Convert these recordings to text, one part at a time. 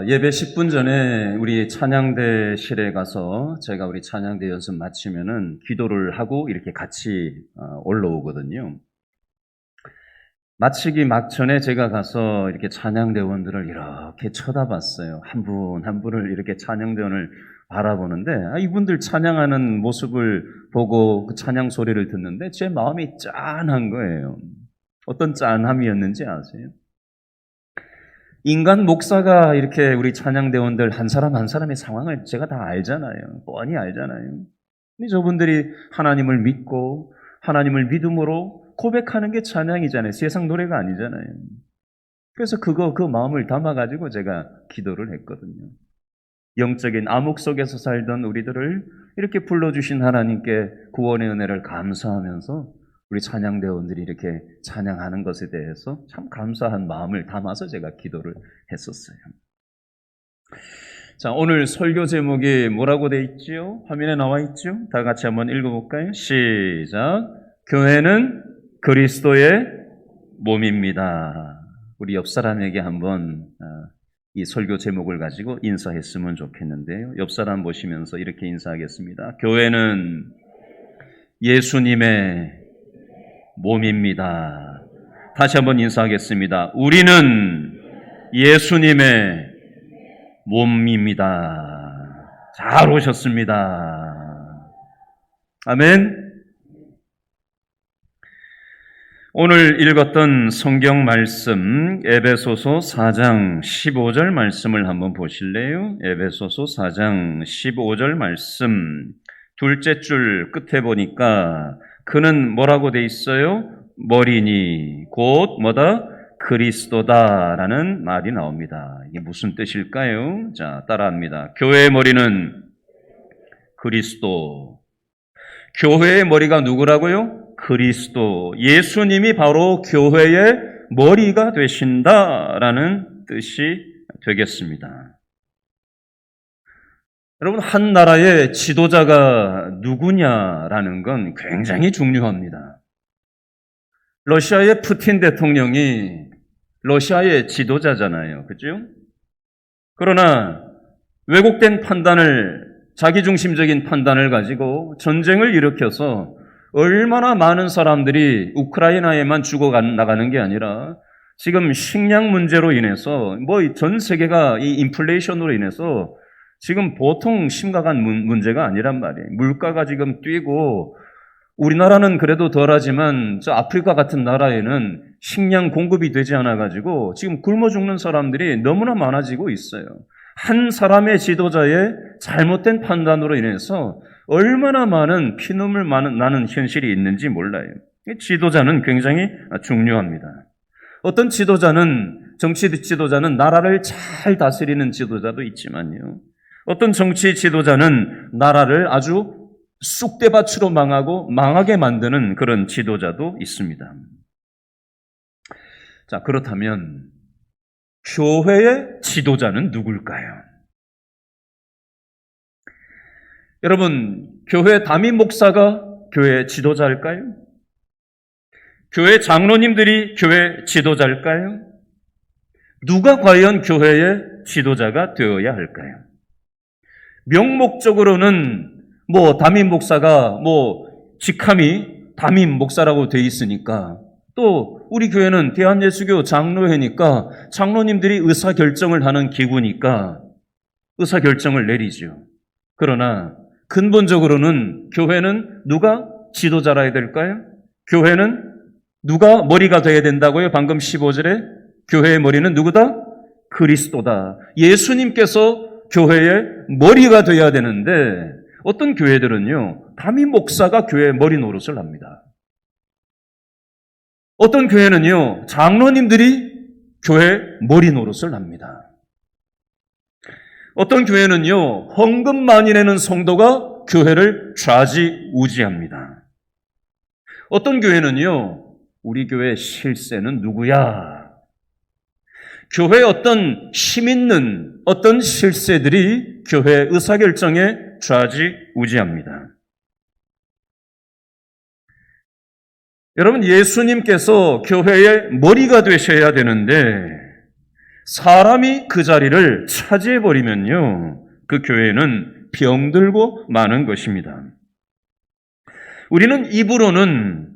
예배 10분 전에 우리 찬양대실에 가서 제가 우리 찬양대 연습 마치면은 기도를 하고 이렇게 같이 올라오거든요. 마치기 막전에 제가 가서 이렇게 찬양대원들을 이렇게 쳐다봤어요. 한 분 한 분을 이렇게 찬양대원을 바라보는데 이분들 찬양하는 모습을 보고 그 찬양 소리를 듣는데 제 마음이 짠한 거예요. 어떤 짠함이었는지 아세요? 인간 목사가 이렇게 우리 찬양대원들 한 사람 한 사람의 상황을 제가 다 알잖아요. 뻔히 알잖아요. 근데 저분들이 하나님을 믿고 하나님을 믿음으로 고백하는 게 찬양이잖아요. 세상 노래가 아니잖아요. 그래서 그 마음을 담아가지고 제가 기도를 했거든요. 영적인 암흑 속에서 살던 우리들을 이렇게 불러주신 하나님께 구원의 은혜를 감사하면서 우리 찬양대원들이 이렇게 찬양하는 것에 대해서 참 감사한 마음을 담아서 제가 기도를 했었어요. 자, 오늘 설교 제목이 뭐라고 돼 있죠? 화면에 나와 있죠? 다 같이 한번 읽어볼까요? 시작. 교회는 그리스도의 몸입니다. 우리 옆 사람에게 한번 이 설교 제목을 가지고 인사했으면 좋겠는데요. 옆 사람 보시면서 이렇게 인사하겠습니다. 교회는 예수님의 몸입니다. 다시 한번 인사하겠습니다. 우리는 예수님의 몸입니다. 잘 오셨습니다. 아멘. 오늘 읽었던 성경 말씀 에베소서 4장 15절 말씀을 한번 보실래요? 에베소서 4장 15절 말씀 둘째 줄 끝에 보니까 그는 뭐라고 돼 있어요? 머리니 곧 뭐다? 그리스도다라는 말이 나옵니다. 이게 무슨 뜻일까요? 자, 따라합니다. 교회의 머리는 그리스도. 교회의 머리가 누구라고요? 그리스도. 예수님이 바로 교회의 머리가 되신다라는 뜻이 되겠습니다. 여러분, 한 나라의 지도자가 누구냐라는 건 굉장히 중요합니다. 러시아의 푸틴 대통령이 러시아의 지도자잖아요. 그죠? 그러나 왜곡된 판단을, 자기중심적인 판단을 가지고 전쟁을 일으켜서 얼마나 많은 사람들이 우크라이나에만 죽어나가는 게 아니라 지금 식량 문제로 인해서 전 세계가 이 인플레이션으로 인해서 지금 보통 심각한 문제가 아니란 말이에요. 물가가 지금 뛰고 우리나라는 그래도 덜하지만 저 아프리카 같은 나라에는 식량 공급이 되지 않아가지고 지금 굶어 죽는 사람들이 너무나 많아지고 있어요. 한 사람의 지도자의 잘못된 판단으로 인해서 얼마나 많은 피눈물 나는 현실이 있는지 몰라요. 지도자는 굉장히 중요합니다. 어떤 정치 지도자는 나라를 잘 다스리는 지도자도 있지만요. 어떤 정치 지도자는 나라를 아주 쑥대밭으로 망하게 만드는 그런 지도자도 있습니다. 자, 그렇다면 교회의 지도자는 누굴까요? 여러분, 교회 담임 목사가 교회 지도자일까요? 교회 장로님들이 교회 지도자일까요? 누가 과연 교회의 지도자가 되어야 할까요? 명목적으로는 담임 목사가 직함이 담임 목사라고 돼 있으니까 또 우리 교회는 대한예수교 장로회니까 장로님들이 의사결정을 하는 기구니까 의사결정을 내리죠. 그러나 근본적으로는 교회는 누가 지도자라야 될까요? 교회는 누가 머리가 돼야 된다고요? 방금 15절에 교회의 머리는 누구다? 그리스도다. 예수님께서 교회의 머리가 돼야 되는데 어떤 교회들은요, 담임 목사가 교회의 머리 노릇을 합니다. 어떤 교회는요, 장로님들이 교회 머리 노릇을 합니다. 어떤 교회는요, 헌금 많이 내는 성도가 교회를 좌지우지합니다. 어떤 교회는요, 우리 교회 실세는 누구야? 교회의 어떤 힘 있는 어떤 실세들이 교회 의사결정에 좌지우지합니다. 여러분, 예수님께서 교회의 머리가 되셔야 되는데 사람이 그 자리를 차지해버리면요, 그 교회는 병들고 마는 것입니다. 우리는 입으로는,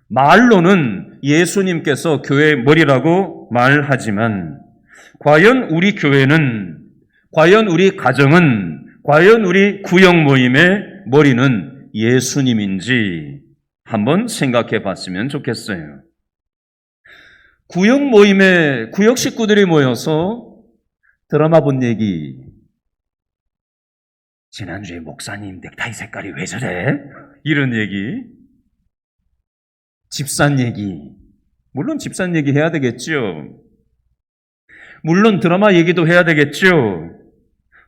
말로는 예수님께서 교회의 머리라고 말하지만 과연 우리 교회는, 과연 우리 가정은, 과연 우리 구역 모임의 머리는 예수님인지 한번 생각해 봤으면 좋겠어요. 구역 모임에 구역 식구들이 모여서 드라마 본 얘기, 지난주에 목사님 넥타이 색깔이 왜 저래? 이런 얘기, 집산 얘기, 물론 집산 얘기 해야 되겠죠. 물론 드라마 얘기도 해야 되겠죠.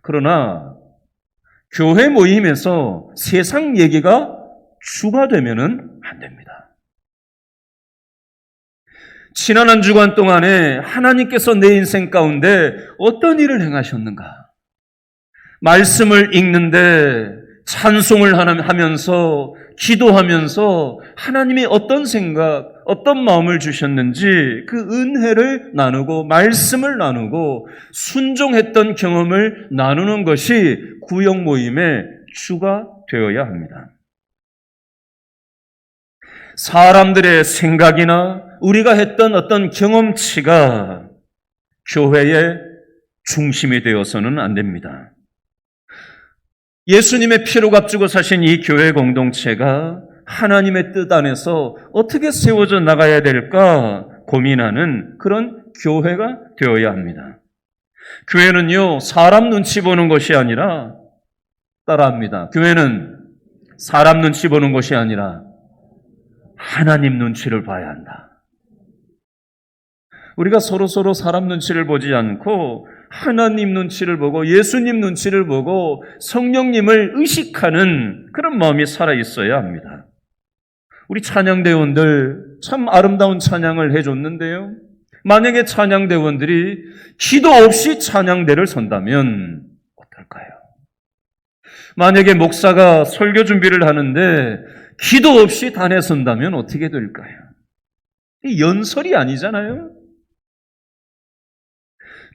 그러나 교회 모임에서 세상 얘기가 주가 되면은 안 됩니다. 지난 한 주간 동안에 하나님께서 내 인생 가운데 어떤 일을 행하셨는가? 말씀을 읽는데 찬송을 하면서 기도하면서 하나님이 어떤 생각, 어떤 마음을 주셨는지 그 은혜를 나누고 말씀을 나누고 순종했던 경험을 나누는 것이 구역 모임의 주가 되어야 합니다. 사람들의 생각이나 우리가 했던 어떤 경험치가 교회의 중심이 되어서는 안 됩니다. 예수님의 피로 값주고 사신 이 교회 공동체가 하나님의 뜻 안에서 어떻게 세워져 나가야 될까 고민하는 그런 교회가 되어야 합니다. 교회는요, 사람 눈치 보는 것이 아니라, 따라합니다. 교회는 사람 눈치 보는 것이 아니라 하나님 눈치를 봐야 한다. 우리가 서로 사람 눈치를 보지 않고 하나님 눈치를 보고 예수님 눈치를 보고 성령님을 의식하는 그런 마음이 살아 있어야 합니다. 우리 찬양대원들 참 아름다운 찬양을 해줬는데요. 만약에 찬양대원들이 기도 없이 찬양대를 선다면 어떨까요? 만약에 목사가 설교 준비를 하는데 기도 없이 단에 선다면 어떻게 될까요? 이 연설이 아니잖아요.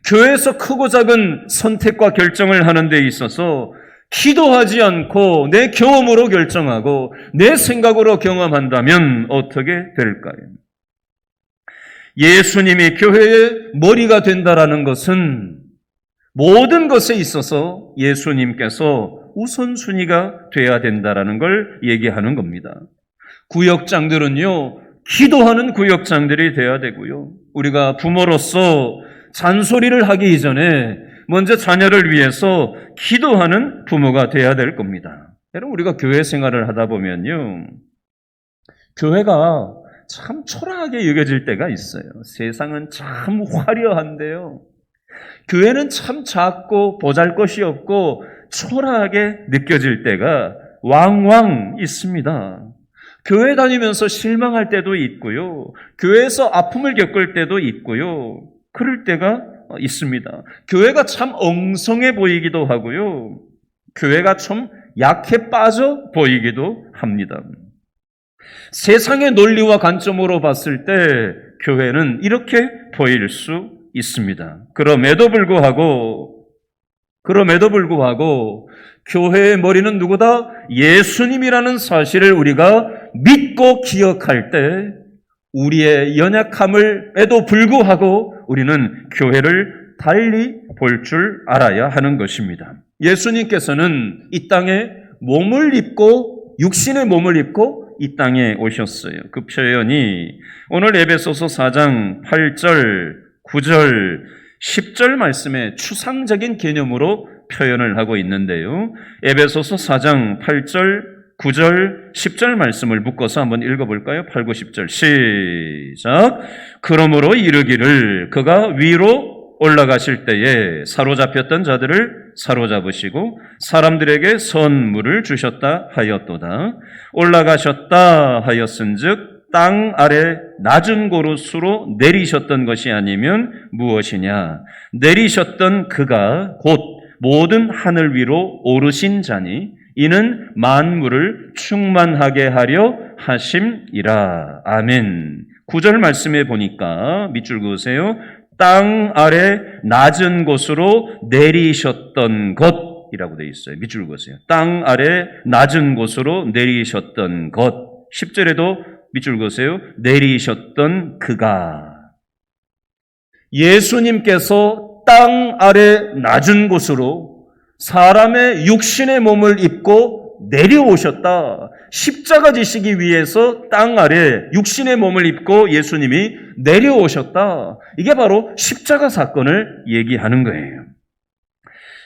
교회에서 크고 작은 선택과 결정을 하는 데 있어서 기도하지 않고 내 경험으로 결정하고 내 생각으로 경험한다면 어떻게 될까요? 예수님이 교회의 머리가 된다라는 것은 모든 것에 있어서 예수님께서 우선순위가 돼야 된다라는 걸 얘기하는 겁니다. 구역장들은요, 기도하는 구역장들이 돼야 되고요. 우리가 부모로서 잔소리를 하기 이전에 먼저 자녀를 위해서 기도하는 부모가 돼야 될 겁니다. 여러분, 우리가 교회 생활을 하다 보면요, 교회가 참 초라하게 여겨질 때가 있어요. 세상은 참 화려한데요, 교회는 참 작고 보잘것이 없고 초라하게 느껴질 때가 왕왕 있습니다. 교회 다니면서 실망할 때도 있고요, 교회에서 아픔을 겪을 때도 있고요, 그럴 때가 있습니다. 교회가 참 엉성해 보이기도 하고요, 교회가 좀 약해 빠져 보이기도 합니다. 세상의 논리와 관점으로 봤을 때 교회는 이렇게 보일 수 있습니다. 그럼에도 불구하고 교회의 머리는 누구다? 예수님이라는 사실을 우리가 믿고 기억할 때 우리의 연약함에도 불구하고 우리는 교회를 달리 볼 줄 알아야 하는 것입니다. 예수님께서는 이 땅에 육신의 몸을 입고 이 땅에 오셨어요. 그 표현이 오늘 에베소서 4장 8절, 9절, 10절 말씀에 추상적인 개념으로 표현을 하고 있는데요. 에베소서 4장 8절, 9절, 10절 말씀을 묶어서 한번 읽어볼까요? 8, 9, 10절 시작. 그러므로 이르기를 그가 위로 올라가실 때에 사로잡혔던 자들을 사로잡으시고 사람들에게 선물을 주셨다 하였도다. 올라가셨다 하였은즉 땅 아래 낮은 곳으로 내리셨던 것이 아니면 무엇이냐? 내리셨던 그가 곧 모든 하늘 위로 오르신 자니 이는 만물을 충만하게 하려 하심이라. 아멘. 9절 말씀에 보니까 밑줄 그으세요. 땅 아래 낮은 곳으로 내리셨던 것이라고 되어 있어요. 밑줄 그으세요. 땅 아래 낮은 곳으로 내리셨던 것. 10절에도 밑줄 그으세요. 내리셨던 그가. 예수님께서 땅 아래 낮은 곳으로 사람의 육신의 몸을 입고 내려오셨다. 십자가 지시기 위해서 땅 아래 육신의 몸을 입고 예수님이 내려오셨다. 이게 바로 십자가 사건을 얘기하는 거예요.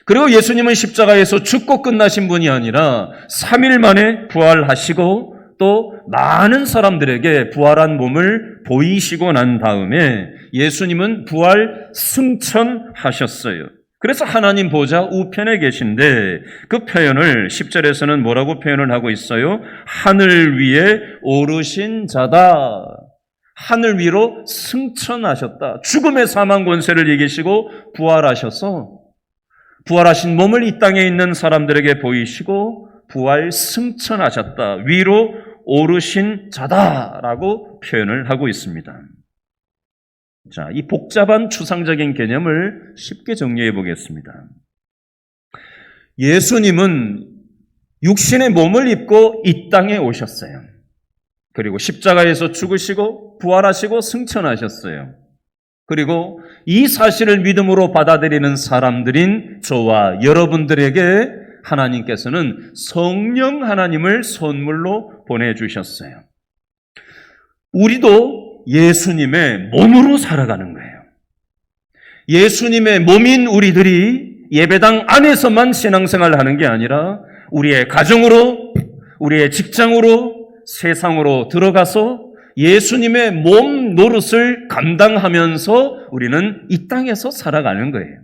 그리고 예수님은 십자가에서 죽고 끝나신 분이 아니라 3일 만에 부활하시고 또 많은 사람들에게 부활한 몸을 보이시고 난 다음에 예수님은 부활 승천하셨어요. 그래서 하나님 보좌 우편에 계신데 그 표현을 10절에서는 뭐라고 표현을 하고 있어요? 하늘 위에 오르신 자다. 하늘 위로 승천하셨다. 죽음의 사망 권세를 이기시고 부활하셔서 부활하신 몸을 이 땅에 있는 사람들에게 보이시고 부활 승천하셨다. 위로 오르신 자다라고 표현을 하고 있습니다. 자, 이 복잡한 추상적인 개념을 쉽게 정리해 보겠습니다. 예수님은 육신의 몸을 입고 이 땅에 오셨어요. 그리고 십자가에서 죽으시고 부활하시고 승천하셨어요. 그리고 이 사실을 믿음으로 받아들이는 사람들인 저와 여러분들에게 하나님께서는 성령 하나님을 선물로 보내주셨어요. 우리도 예수님의 몸으로 살아가는 거예요. 예수님의 몸인 우리들이 예배당 안에서만 신앙생활을 하는 게 아니라 우리의 가정으로, 우리의 직장으로, 세상으로 들어가서 예수님의 몸 노릇을 감당하면서 우리는 이 땅에서 살아가는 거예요.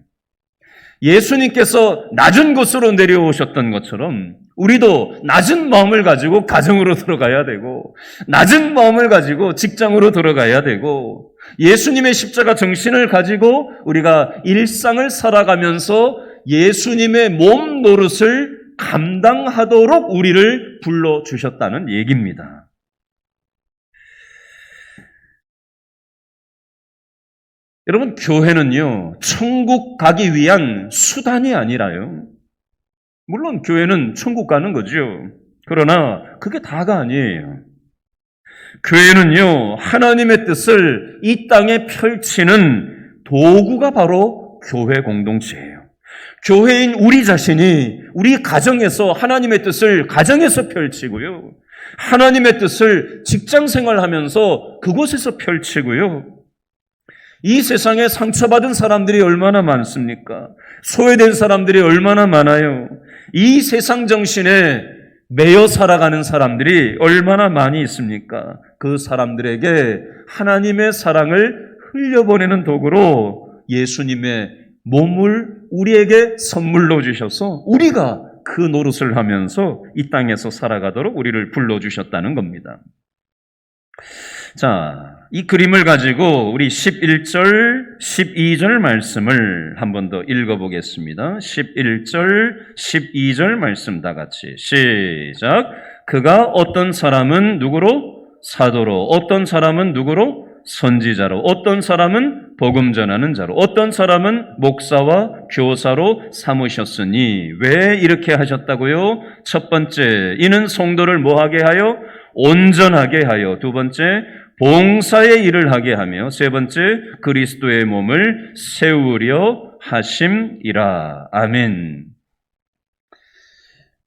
예수님께서 낮은 곳으로 내려오셨던 것처럼 우리도 낮은 마음을 가지고 가정으로 들어가야 되고 낮은 마음을 가지고 직장으로 들어가야 되고 예수님의 십자가 정신을 가지고 우리가 일상을 살아가면서 예수님의 몸 노릇을 감당하도록 우리를 불러주셨다는 얘기입니다. 여러분, 교회는요, 천국 가기 위한 수단이 아니라요. 물론 교회는 천국 가는 거죠. 그러나 그게 다가 아니에요. 교회는요, 하나님의 뜻을 이 땅에 펼치는 도구가 바로 교회 공동체예요. 교회인 우리 자신이 우리 가정에서 하나님의 뜻을 가정에서 펼치고요. 하나님의 뜻을 직장 생활하면서 그곳에서 펼치고요. 이 세상에 상처받은 사람들이 얼마나 많습니까? 소외된 사람들이 얼마나 많아요? 이 세상 정신에 매여 살아가는 사람들이 얼마나 많이 있습니까? 그 사람들에게 하나님의 사랑을 흘려보내는 도구로 예수님의 몸을 우리에게 선물로 주셔서 우리가 그 노릇을 하면서 이 땅에서 살아가도록 우리를 불러주셨다는 겁니다. 자, 이 그림을 가지고 우리 11절, 12절 말씀을 한 번 더 읽어보겠습니다. 11절, 12절 말씀 다 같이 시작. 그가 어떤 사람은 누구로? 사도로. 어떤 사람은 누구로? 선지자로. 어떤 사람은 복음 전하는 자로. 어떤 사람은 목사와 교사로 삼으셨으니. 왜 이렇게 하셨다고요? 첫 번째, 이는 성도를 뭐하게 하여? 온전하게 하여. 두 번째, 봉사의 일을 하게 하며, 세 번째, 그리스도의 몸을 세우려 하심이라. 아멘.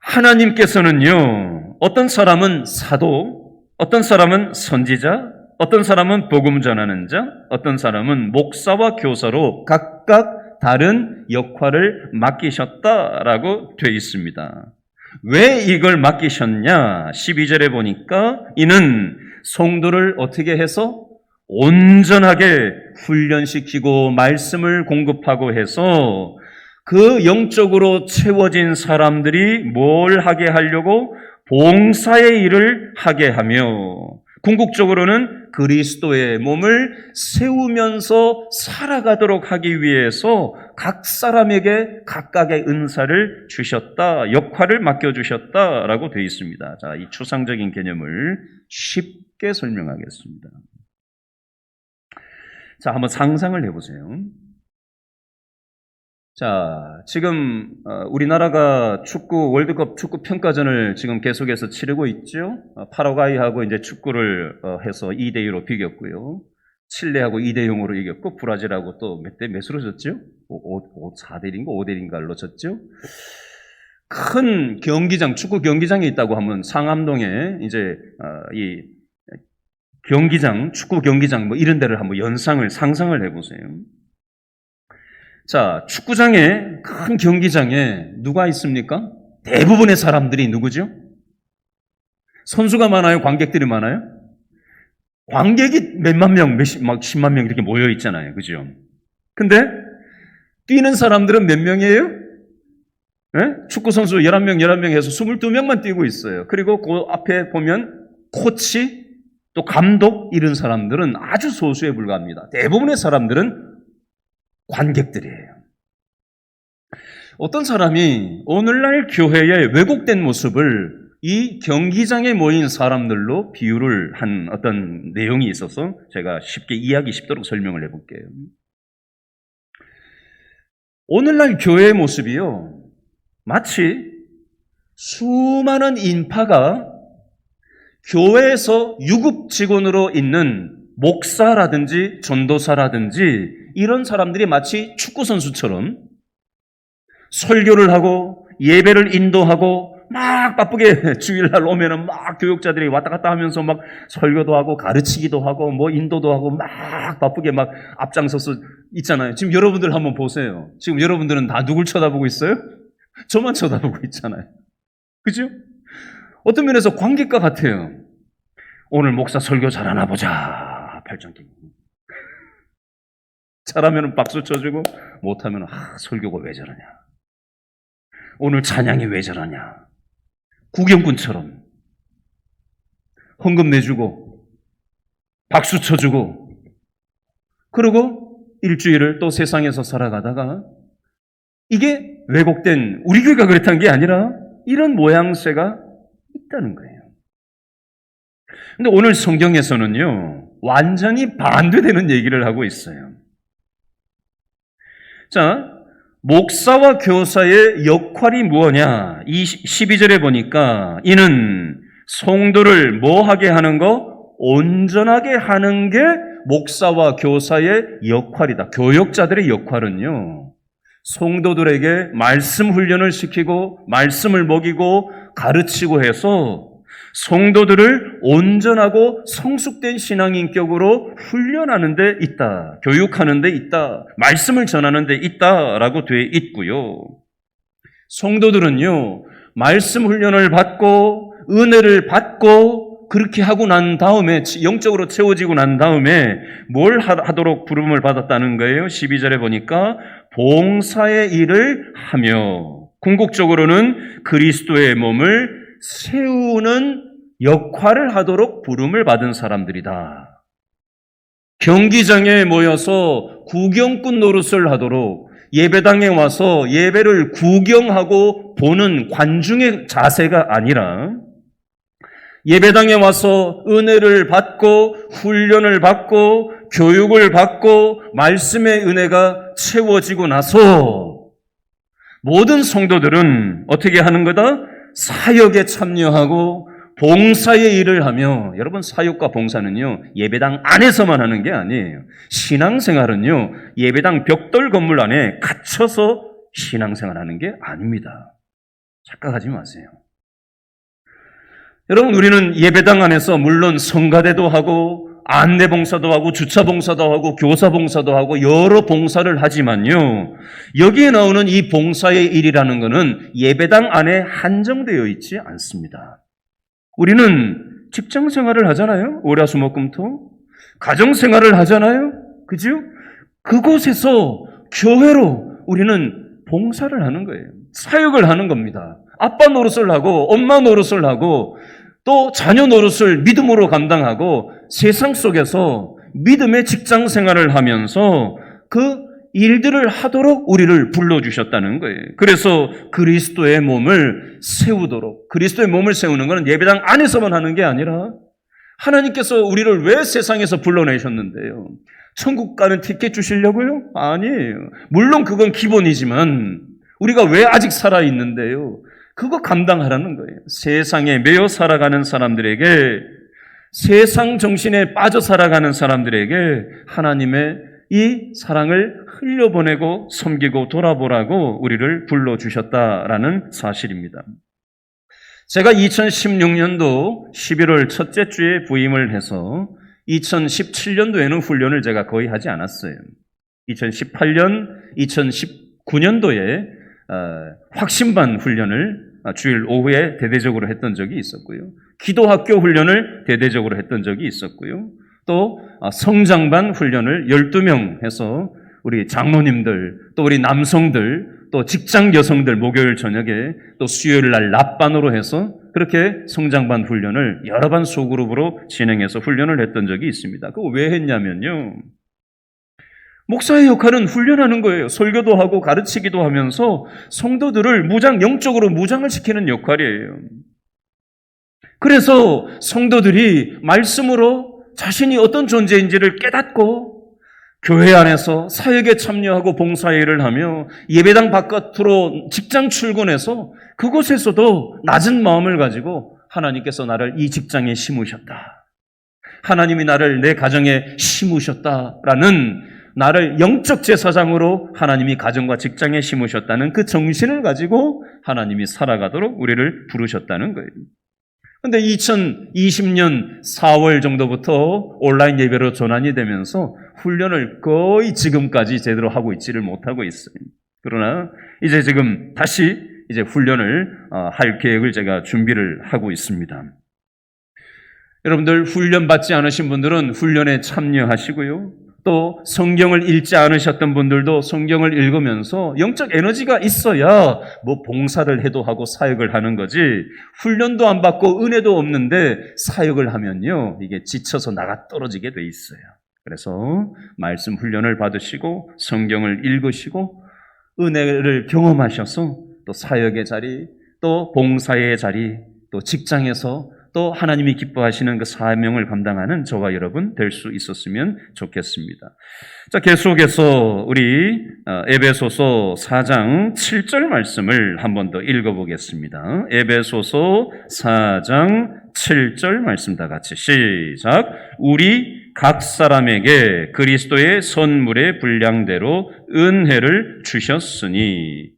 하나님께서는요, 어떤 사람은 사도, 어떤 사람은 선지자, 어떤 사람은 복음 전하는 자, 어떤 사람은 목사와 교사로 각각 다른 역할을 맡기셨다라고 되어 있습니다. 왜 이걸 맡기셨냐? 12절에 보니까 이는 성도를 어떻게 해서 온전하게 훈련시키고 말씀을 공급하고 해서 그 영적으로 채워진 사람들이 뭘 하게 하려고? 봉사의 일을 하게 하며 궁극적으로는 그리스도의 몸을 세우면서 살아가도록 하기 위해서 각 사람에게 각각의 은사를 주셨다, 역할을 맡겨주셨다라고 되어 있습니다. 자, 이 추상적인 개념을 쉽게 설명하겠습니다. 자, 한번 상상을 해보세요. 자, 지금 우리나라가 축구 월드컵 축구 평가전을 지금 계속해서 치르고 있죠. 파라과이하고 이제 축구를 해서 2대2로 비겼고요. 칠레하고 2대0으로 이겼고 브라질하고 또 몇으로 졌죠? 4대1인가 5대1인가로 졌죠. 큰 경기장, 축구 경기장이 있다고 하면 상암동에 이제 이 경기장, 축구 경기장 뭐 이런 데를 한번 상상을 해보세요. 자, 축구장에, 큰 경기장에 누가 있습니까? 대부분의 사람들이 누구죠? 선수가 많아요? 관객들이 많아요? 관객이 몇만 명, 막 10만 명 이렇게 모여 있잖아요. 그죠? 근데 뛰는 사람들은 몇 명이에요? 네? 축구 선수 11명 해서 22명만 뛰고 있어요. 그리고 그 앞에 보면 코치, 또 감독 이런 사람들은 아주 소수에 불과합니다. 대부분의 사람들은 관객들이에요. 어떤 사람이 오늘날 교회의 왜곡된 모습을 이 경기장에 모인 사람들로 비유를 한 어떤 내용이 있어서 제가 쉽게 이해하기 쉽도록 설명을 해볼게요. 오늘날 교회의 모습이요, 마치 수많은 인파가 교회에서 유급 직원으로 있는 목사라든지 전도사라든지 이런 사람들이 마치 축구선수처럼 설교를 하고 예배를 인도하고 막 바쁘게 주일날 오면은 막 교육자들이 왔다 갔다 하면서 막 설교도 하고 가르치기도 하고 뭐 인도도 하고 막 바쁘게 막 앞장서서 있잖아요. 지금 여러분들 한번 보세요. 지금 여러분들은 다 누굴 쳐다보고 있어요? 저만 쳐다보고 있잖아요. 그죠? 어떤 면에서 관객과 같아요. 오늘 목사 설교 잘하나 보자. 발전기. 잘하면 박수 쳐주고 못하면 설교가 왜 저러냐. 오늘 찬양이 왜 저러냐. 구경꾼처럼 헌금 내주고 박수 쳐주고 그리고 일주일을 또 세상에서 살아가다가 이게 왜곡된 우리 교회가 그랬다는 게 아니라 이런 모양새가 있다는 거예요. 근데 오늘 성경에서는요, 완전히 반대되는 얘기를 하고 있어요. 자, 목사와 교사의 역할이 무엇냐? 이 12절에 보니까 이는 성도를 뭐하게 하는 거? 온전하게 하는 게 목사와 교사의 역할이다. 교역자들의 역할은요, 성도들에게 말씀 훈련을 시키고 말씀을 먹이고 가르치고 해서 성도들을 온전하고 성숙된 신앙인격으로 훈련하는 데 있다. 교육하는 데 있다. 말씀을 전하는 데 있다라고 돼 있고요. 성도들은요, 말씀 훈련을 받고 은혜를 받고 그렇게 하고 난 다음에 영적으로 채워지고 난 다음에 뭘 하도록 부름을 받았다는 거예요. 12절에 보니까 봉사의 일을 하며 궁극적으로는 그리스도의 몸을 세우는 역할을 하도록 부름을 받은 사람들이다. 경기장에 모여서 구경꾼 노릇을 하도록 예배당에 와서 예배를 구경하고 보는 관중의 자세가 아니라 예배당에 와서 은혜를 받고 훈련을 받고 교육을 받고 말씀의 은혜가 채워지고 나서 모든 성도들은 어떻게 하는 거다? 사역에 참여하고 봉사의 일을 하며, 여러분 사역과 봉사는요 예배당 안에서만 하는 게 아니에요. 신앙생활은요 예배당 벽돌 건물 안에 갇혀서 신앙생활하는 게 아닙니다. 착각하지 마세요. 여러분, 우리는 예배당 안에서 물론 성가대도 하고 안내봉사도 하고 주차봉사도 하고 교사봉사도 하고 여러 봉사를 하지만요, 여기에 나오는 이 봉사의 일이라는 것은 예배당 안에 한정되어 있지 않습니다. 우리는 직장생활을 하잖아요. 월화수목금토. 가정생활을 하잖아요. 그죠? 그곳에서 교회로 우리는 봉사를 하는 거예요. 사역을 하는 겁니다. 아빠 노릇을 하고 엄마 노릇을 하고 또 자녀 노릇을 믿음으로 감당하고 세상 속에서 믿음의 직장 생활을 하면서 그 일들을 하도록 우리를 불러주셨다는 거예요. 그래서 그리스도의 몸을 세우도록, 그리스도의 몸을 세우는 것은 예배당 안에서만 하는 게 아니라 하나님께서 우리를 왜 세상에서 불러내셨는데요? 천국 가는 티켓 주시려고요? 아니에요. 물론 그건 기본이지만 우리가 왜 아직 살아있는데요? 그거 감당하라는 거예요. 세상에 매여 살아가는 사람들에게, 세상 정신에 빠져 살아가는 사람들에게 하나님의 이 사랑을 흘려보내고 섬기고 돌아보라고 우리를 불러주셨다라는 사실입니다. 제가 2016년도 11월 첫째 주에 부임을 해서 2017년도에는 훈련을 제가 거의 하지 않았어요. 2018년, 2019년도에 확신반 훈련을 주일 오후에 대대적으로 했던 적이 있었고요. 기도학교 훈련을 대대적으로 했던 적이 있었고요. 또 성장반 훈련을 12명 해서 우리 장로님들, 또 우리 남성들, 또 직장 여성들 목요일 저녁에, 또 수요일 날 낮반으로 해서 그렇게 성장반 훈련을 여러 반 소그룹으로 진행해서 훈련을 했던 적이 있습니다. 그거 왜 했냐면요, 목사의 역할은 훈련하는 거예요. 설교도 하고 가르치기도 하면서 성도들을 영적으로 무장을 시키는 역할이에요. 그래서 성도들이 말씀으로 자신이 어떤 존재인지를 깨닫고 교회 안에서 사역에 참여하고 봉사일을 하며 예배당 바깥으로 직장 출근해서 그곳에서도 낮은 마음을 가지고 하나님께서 나를 이 직장에 심으셨다, 하나님이 나를 내 가정에 심으셨다라는, 나를 영적 제사장으로 하나님이 가정과 직장에 심으셨다는 그 정신을 가지고 하나님이 살아가도록 우리를 부르셨다는 거예요. 그런데 2020년 4월 정도부터 온라인 예배로 전환이 되면서 훈련을 거의 지금까지 제대로 하고 있지를 못하고 있어요. 그러나 이제 지금 다시 이제 훈련을 할 계획을 제가 준비를 하고 있습니다. 여러분들 훈련 받지 않으신 분들은 훈련에 참여하시고요. 또 성경을 읽지 않으셨던 분들도 성경을 읽으면서 영적 에너지가 있어야 뭐 봉사를 해도 하고 사역을 하는 거지, 훈련도 안 받고 은혜도 없는데 사역을 하면요, 이게 지쳐서 나가 떨어지게 돼 있어요. 그래서 말씀 훈련을 받으시고 성경을 읽으시고 은혜를 경험하셔서 또 사역의 자리, 또 봉사의 자리, 또 직장에서 또 하나님이 기뻐하시는 그 사명을 감당하는 저와 여러분 될 수 있었으면 좋겠습니다. 자, 계속해서 우리 에베소서 4장 7절 말씀을 한 번 더 읽어보겠습니다. 에베소서 4장 7절 말씀 다 같이 시작. 우리 각 사람에게 그리스도의 선물의 분량대로 은혜를 주셨으니.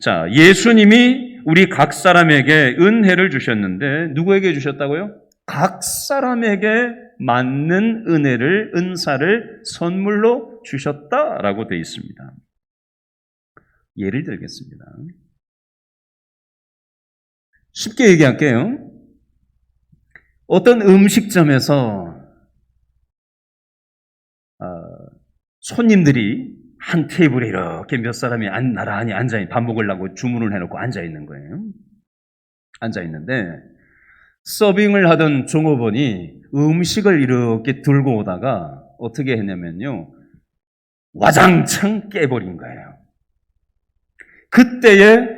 자, 예수님이 우리 각 사람에게 은혜를 주셨는데 누구에게 주셨다고요? 각 사람에게 맞는 은혜를, 은사를 선물로 주셨다라고 되어 있습니다. 예를 들겠습니다. 쉽게 얘기할게요. 어떤 음식점에서 손님들이 한 테이블에 이렇게 몇 사람이 나란히 밥 먹으려고 주문을 해놓고 앉아있는 거예요. 앉아있는데 서빙을 하던 종업원이 음식을 이렇게 들고 오다가 어떻게 했냐면요, 와장창 깨버린 거예요. 그때에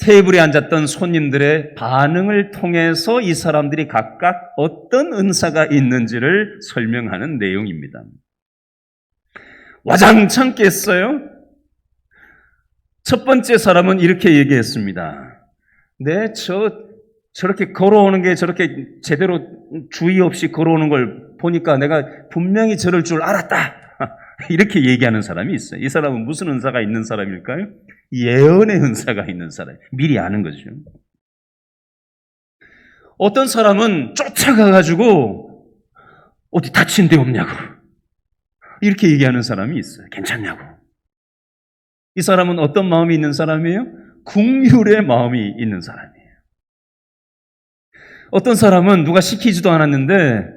테이블에 앉았던 손님들의 반응을 통해서 이 사람들이 각각 어떤 은사가 있는지를 설명하는 내용입니다. 와장창 깼어요. 첫 번째 사람은 이렇게 얘기했습니다. 네, 저렇게 걸어오는 게 저렇게 제대로 주의 없이 걸어오는 걸 보니까 내가 분명히 저럴 줄 알았다. 이렇게 얘기하는 사람이 있어요. 이 사람은 무슨 은사가 있는 사람일까요? 예언의 은사가 있는 사람. 미리 아는 거죠. 어떤 사람은 쫓아가가지고 어디 다친 데 없냐고 이렇게 얘기하는 사람이 있어요. 괜찮냐고. 이 사람은 어떤 마음이 있는 사람이에요? 긍휼의 마음이 있는 사람이에요. 어떤 사람은 누가 시키지도 않았는데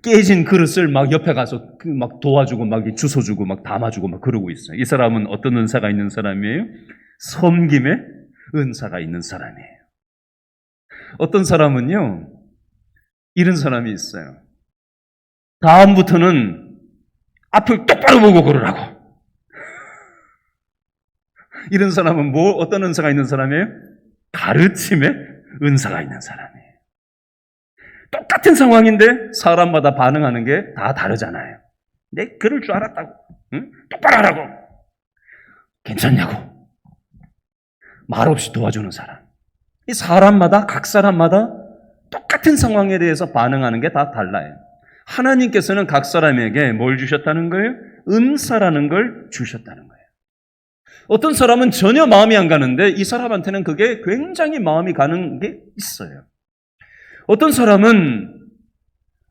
깨진 그릇을 막 옆에 가서 막 도와주고 막 주워주고 막 담아주고 막 그러고 있어요. 이 사람은 어떤 은사가 있는 사람이에요? 섬김의 은사가 있는 사람이에요. 어떤 사람은요, 이런 사람이 있어요. 다음부터는 앞을 똑바로 보고 걸으라고. 이런 사람은 어떤 은사가 있는 사람이에요? 가르침의 은사가 있는 사람이에요. 똑같은 상황인데 사람마다 반응하는 게 다 다르잖아요. 내 그럴 줄 알았다고. 응? 똑바로 하라고. 괜찮냐고. 말없이 도와주는 사람. 이 사람마다, 각 사람마다 똑같은 상황에 대해서 반응하는 게 다 달라요. 하나님께서는 각 사람에게 뭘 주셨다는 거예요? 은사라는 걸 주셨다는 거예요. 어떤 사람은 전혀 마음이 안 가는데 이 사람한테는 그게 굉장히 마음이 가는 게 있어요. 어떤 사람은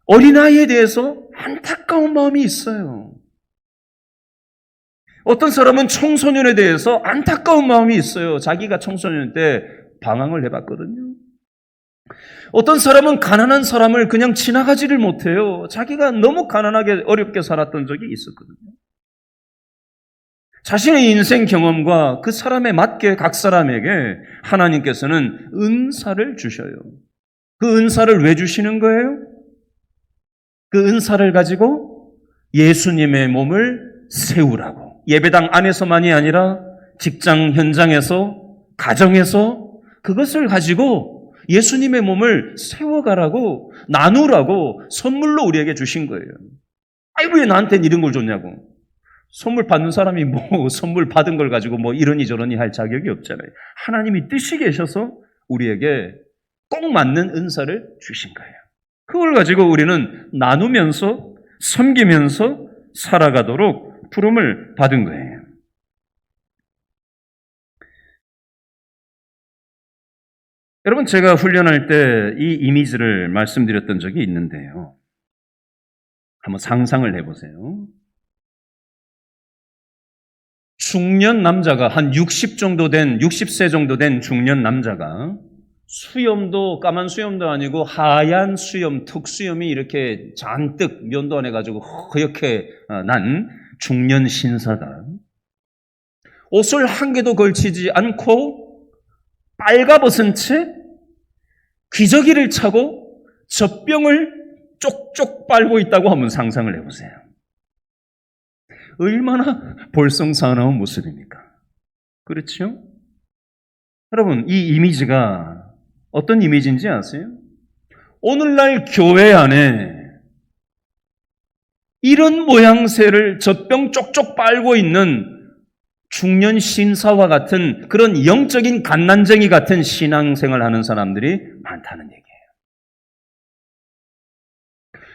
어린아이에 대해서 안타까운 마음이 있어요. 어떤 사람은 청소년에 대해서 안타까운 마음이 있어요. 자기가 청소년 때 방황을 해봤거든요. 어떤 사람은 가난한 사람을 그냥 지나가지를 못해요. 자기가 너무 가난하게 어렵게 살았던 적이 있었거든요. 자신의 인생 경험과 그 사람에 맞게 각 사람에게 하나님께서는 은사를 주셔요. 그 은사를 왜 주시는 거예요? 그 은사를 가지고 예수님의 몸을 세우라고. 예배당 안에서만이 아니라 직장 현장에서, 가정에서 그것을 가지고 예수님의 몸을 세워가라고, 나누라고 선물로 우리에게 주신 거예요. 아이고, 왜 나한테는 이런 걸 줬냐고. 선물 받는 사람이 선물 받은 걸 가지고 이러니 저러니 할 자격이 없잖아요. 하나님이 뜻이 계셔서 우리에게 꼭 맞는 은사를 주신 거예요. 그걸 가지고 우리는 나누면서 섬기면서 살아가도록 부름을 받은 거예요. 여러분, 제가 훈련할 때 이 이미지를 말씀드렸던 적이 있는데요. 한번 상상을 해보세요. 중년 남자가 한 60세 정도 된 중년 남자가 수염도 까만 수염도 아니고 하얀 수염, 턱수염이 이렇게 잔뜩 면도 안 해가지고 허옇게 난 중년 신사가 옷을 한 개도 걸치지 않고 빨가벗은 채 기저귀를 차고 젖병을 쪽쪽 빨고 있다고 한번 상상을 해보세요. 얼마나 볼썽사나운 모습입니까? 그렇죠? 여러분, 이 이미지가 어떤 이미지인지 아세요? 오늘날 교회 안에 이런 모양새를 젖병 쪽쪽 빨고 있는 중년 신사와 같은 그런 영적인 갓난쟁이 같은 신앙생활을 하는 사람들이 많다는 얘기예요.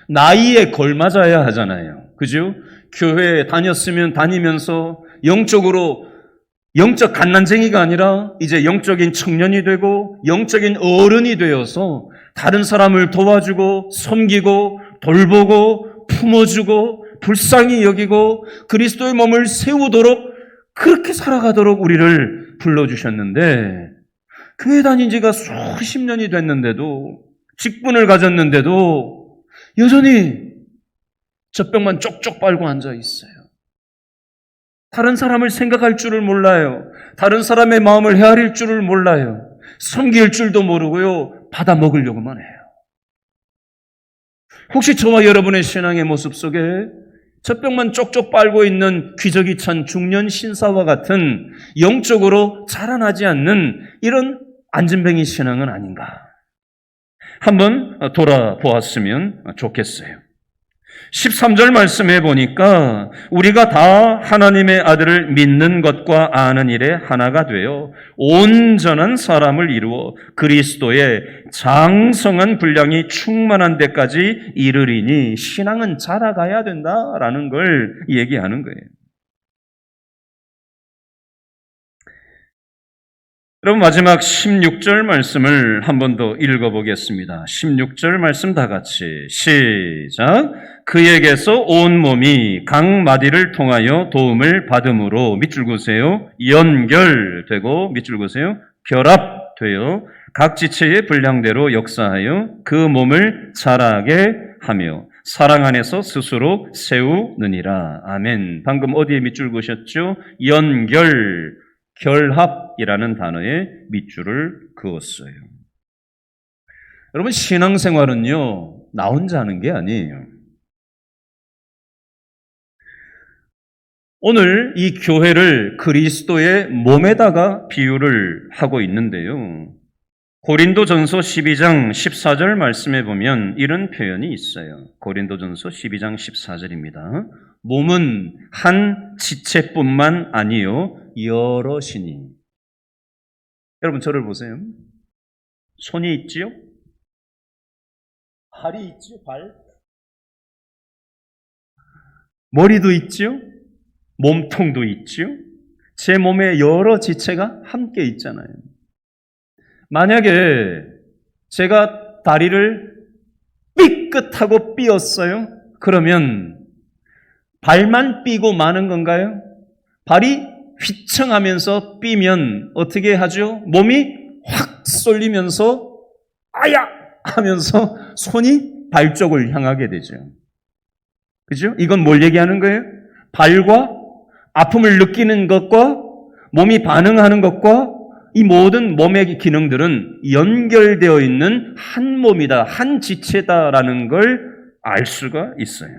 나이에 걸맞아야 하잖아요. 그죠? 교회에 다니면서 영적 갓난쟁이가 아니라 이제 영적인 청년이 되고 영적인 어른이 되어서 다른 사람을 도와주고 섬기고 돌보고 품어주고 불쌍히 여기고 그리스도의 몸을 세우도록 그렇게 살아가도록 우리를 불러주셨는데 교회 다닌 지가 수십 년이 됐는데도 직분을 가졌는데도 여전히 젖병만 쪽쪽 빨고 앉아 있어요. 다른 사람을 생각할 줄을 몰라요. 다른 사람의 마음을 헤아릴 줄을 몰라요. 섬길 줄도 모르고요. 받아 먹으려고만 해요. 혹시 저와 여러분의 신앙의 모습 속에 젖병만 쪽쪽 빨고 있는 기저귀 찬 중년 신사와 같은 영적으로 자라나지 않는 이런 안진뱅이 신앙은 아닌가? 한번 돌아보았으면 좋겠어요. 13절 말씀해 보니까 우리가 다 하나님의 아들을 믿는 것과 아는 일에 하나가 되어 온전한 사람을 이루어 그리스도의 장성한 분량이 충만한 데까지 이르리니 신앙은 자라가야 된다라는 걸 얘기하는 거예요. 여러분, 마지막 16절 말씀을 한 번 더 읽어보겠습니다. 16절 말씀 다 같이 시작. 그에게서 온 몸이 각 마디를 통하여 도움을 받음으로 밑줄 그으세요. 연결되고 밑줄 그으세요. 결합되어 각 지체의 분량대로 역사하여 그 몸을 자라게 하며 사랑 안에서 스스로 세우느니라. 아멘. 방금 어디에 밑줄 그으셨죠? 결합이라는 단어에 밑줄을 그었어요. 여러분, 신앙생활은요, 나 혼자 하는 게 아니에요. 오늘 이 교회를 그리스도의 몸에다가 비유를 하고 있는데요. 고린도전서 12장 14절 말씀에 보면 이런 표현이 있어요. 고린도전서 12장 14절입니다. 몸은 한 지체뿐만 아니요 여럿이니. 여러분 저를 보세요. 손이 있지요? 발이 있지요? 발. 머리도 있지요? 몸통도 있지요? 제 몸에 여러 지체가 함께 있잖아요. 만약에 제가 다리를 삐끗하고 삐었어요? 그러면 발만 삐고 마는 건가요? 발이 휘청하면서 삐면 어떻게 하죠? 몸이 확 쏠리면서 아야! 하면서 손이 발 쪽을 향하게 되죠. 그죠? 이건 뭘 얘기하는 거예요? 발과 아픔을 느끼는 것과 몸이 반응하는 것과 이 모든 몸의 기능들은 연결되어 있는 한 몸이다, 한 지체다라는 걸 알 수가 있어요.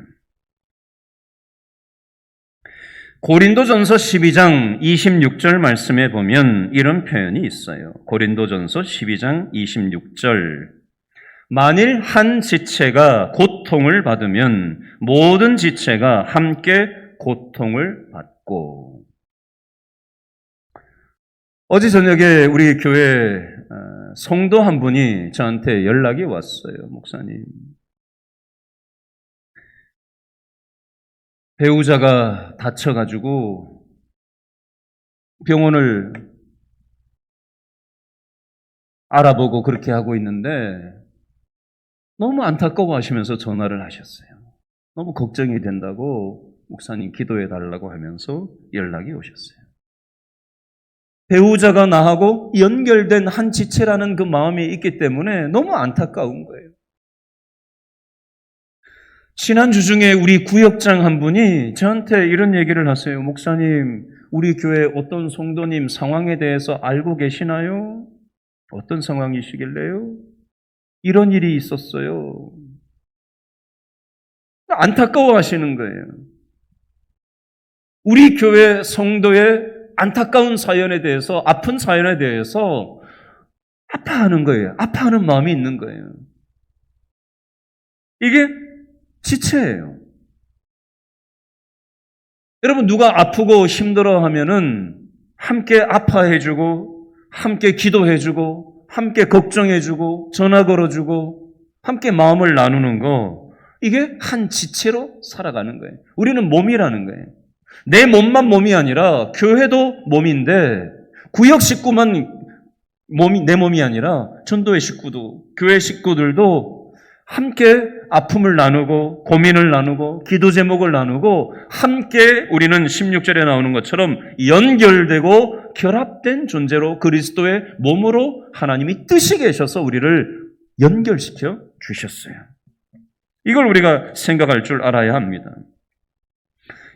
고린도전서 12장 26절 말씀에 보면 이런 표현이 있어요. 고린도전서 12장 26절. 만일 한 지체가 고통을 받으면 모든 지체가 함께 고통을 받고. 어제 저녁에 우리 교회 성도 한 분이 저한테 연락이 왔어요. 목사님, 배우자가 다쳐가지고 병원을 알아보고 그렇게 하고 있는데 너무 안타까워 하시면서 전화를 하셨어요. 너무 걱정이 된다고 목사님 기도해 달라고 하면서 연락이 오셨어요. 배우자가 나하고 연결된 한 지체라는 그 마음이 있기 때문에 너무 안타까운 거예요. 지난주 중에 우리 구역장 한 분이 저한테 이런 얘기를 하세요. 목사님, 우리 교회 어떤 성도님 상황에 대해서 알고 계시나요? 어떤 상황이시길래요? 이런 일이 있었어요. 안타까워 하시는 거예요. 우리 교회 성도의 안타까운 사연에 대해서, 아픈 사연에 대해서 아파하는 거예요. 아파하는 마음이 있는 거예요. 이게 지체예요. 여러분, 누가 아프고 힘들어 하면은 함께 아파해주고, 함께 기도해주고, 함께 걱정해주고, 전화 걸어주고, 함께 마음을 나누는 거, 이게 한 지체로 살아가는 거예요. 우리는 몸이라는 거예요. 내 몸만 몸이 아니라 교회도 몸인데 구역 식구만 내 몸이 아니라 전도회 식구도, 교회 식구들도 함께 아픔을 나누고 고민을 나누고 기도 제목을 나누고 함께 우리는 16절에 나오는 것처럼 연결되고 결합된 존재로 그리스도의 몸으로 하나님이 뜻이 계셔서 우리를 연결시켜 주셨어요. 이걸 우리가 생각할 줄 알아야 합니다.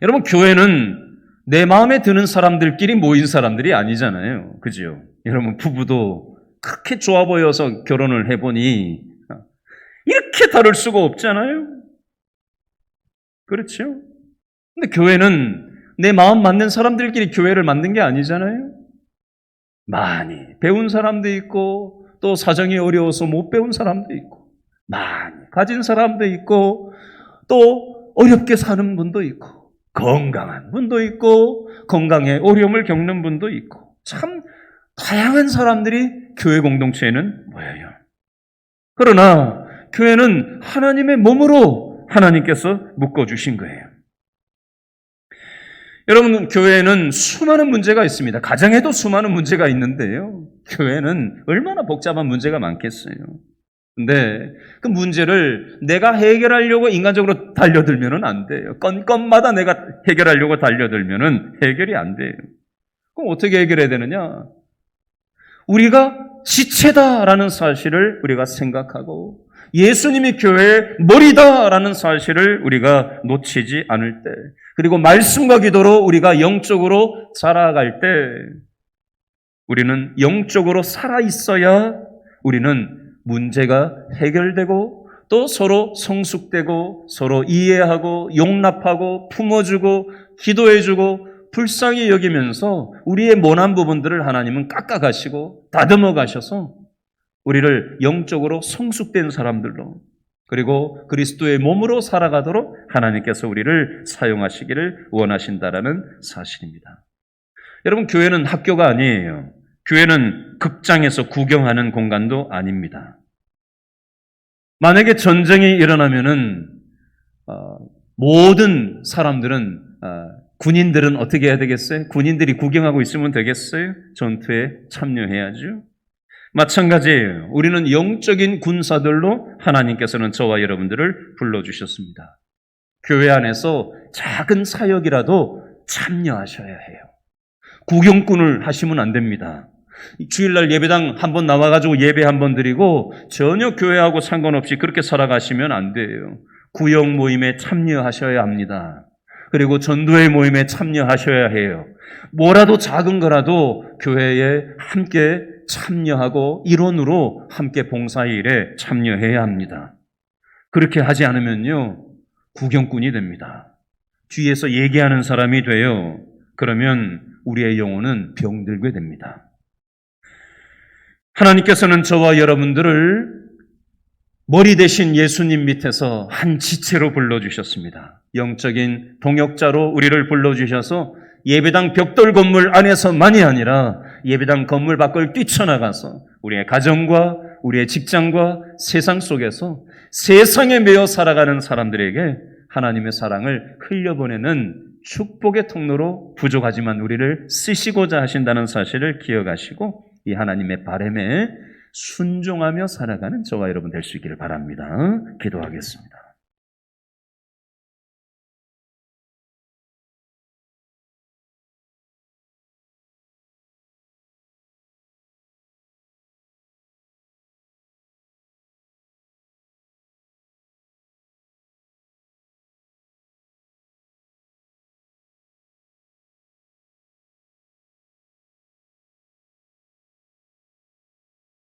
여러분, 교회는 내 마음에 드는 사람들끼리 모인 사람들이 아니잖아요. 그죠? 여러분, 부부도 그렇게 좋아 보여서 결혼을 해보니 이렇게 다를 수가 없잖아요. 그렇죠? 근데 교회는 내 마음 맞는 사람들끼리 교회를 만든 게 아니잖아요. 많이 배운 사람도 있고 또 사정이 어려워서 못 배운 사람도 있고 많이 가진 사람도 있고 또 어렵게 사는 분도 있고 건강한 분도 있고 건강에 어려움을 겪는 분도 있고 참 다양한 사람들이 교회 공동체에는 모여요. 그러나 교회는 하나님의 몸으로 하나님께서 묶어주신 거예요. 여러분, 교회에는 수많은 문제가 있습니다. 가정에도 수많은 문제가 있는데요. 교회는 얼마나 복잡한 문제가 많겠어요. 근데 그 문제를 내가 해결하려고 인간적으로 달려들면 안 돼요. 건건마다 내가 해결하려고 달려들면 해결이 안 돼요. 그럼 어떻게 해결해야 되느냐? 우리가 지체다라는 사실을 우리가 생각하고 예수님이 교회의 머리다라는 사실을 우리가 놓치지 않을 때, 그리고 말씀과 기도로 우리가 영적으로 자라갈 때 우리는 영적으로 살아있어야 우리는 문제가 해결되고 또 서로 성숙되고 서로 이해하고 용납하고 품어주고 기도해주고 불쌍히 여기면서 우리의 모난 부분들을 하나님은 깎아가시고 다듬어 가셔서 우리를 영적으로 성숙된 사람들로 그리고 그리스도의 몸으로 살아가도록 하나님께서 우리를 사용하시기를 원하신다라는 사실입니다. 여러분, 교회는 학교가 아니에요. 교회는 극장에서 구경하는 공간도 아닙니다. 만약에 전쟁이 일어나면은 모든 사람들은 군인들은 어떻게 해야 되겠어요? 군인들이 구경하고 있으면 되겠어요? 전투에 참여해야죠. 마찬가지예요. 우리는 영적인 군사들로 하나님께서는 저와 여러분들을 불러주셨습니다. 교회 안에서 작은 사역이라도 참여하셔야 해요. 구경꾼을 하시면 안 됩니다. 주일날 예배당 한번 나와가지고 예배 한번 드리고 전혀 교회하고 상관없이 그렇게 살아가시면 안 돼요. 구역 모임에 참여하셔야 합니다. 그리고 전도회 모임에 참여하셔야 해요. 뭐라도 작은 거라도 교회에 함께 참여하고 일원으로 함께 봉사의 일에 참여해야 합니다. 그렇게 하지 않으면요, 구경꾼이 됩니다. 뒤에서 얘기하는 사람이 돼요. 그러면 우리의 영혼은 병들게 됩니다. 하나님께서는 저와 여러분들을 머리 대신 예수님 밑에서 한 지체로 불러주셨습니다. 영적인 동역자로 우리를 불러주셔서 예배당 벽돌 건물 안에서만이 아니라 예배당 건물 밖을 뛰쳐나가서 우리의 가정과 우리의 직장과 세상 속에서 세상에 매여 살아가는 사람들에게 하나님의 사랑을 흘려보내는 축복의 통로로 부족하지만 우리를 쓰시고자 하신다는 사실을 기억하시고 이 하나님의 바람에 순종하며 살아가는 저와 여러분 될 수 있기를 바랍니다. 기도하겠습니다.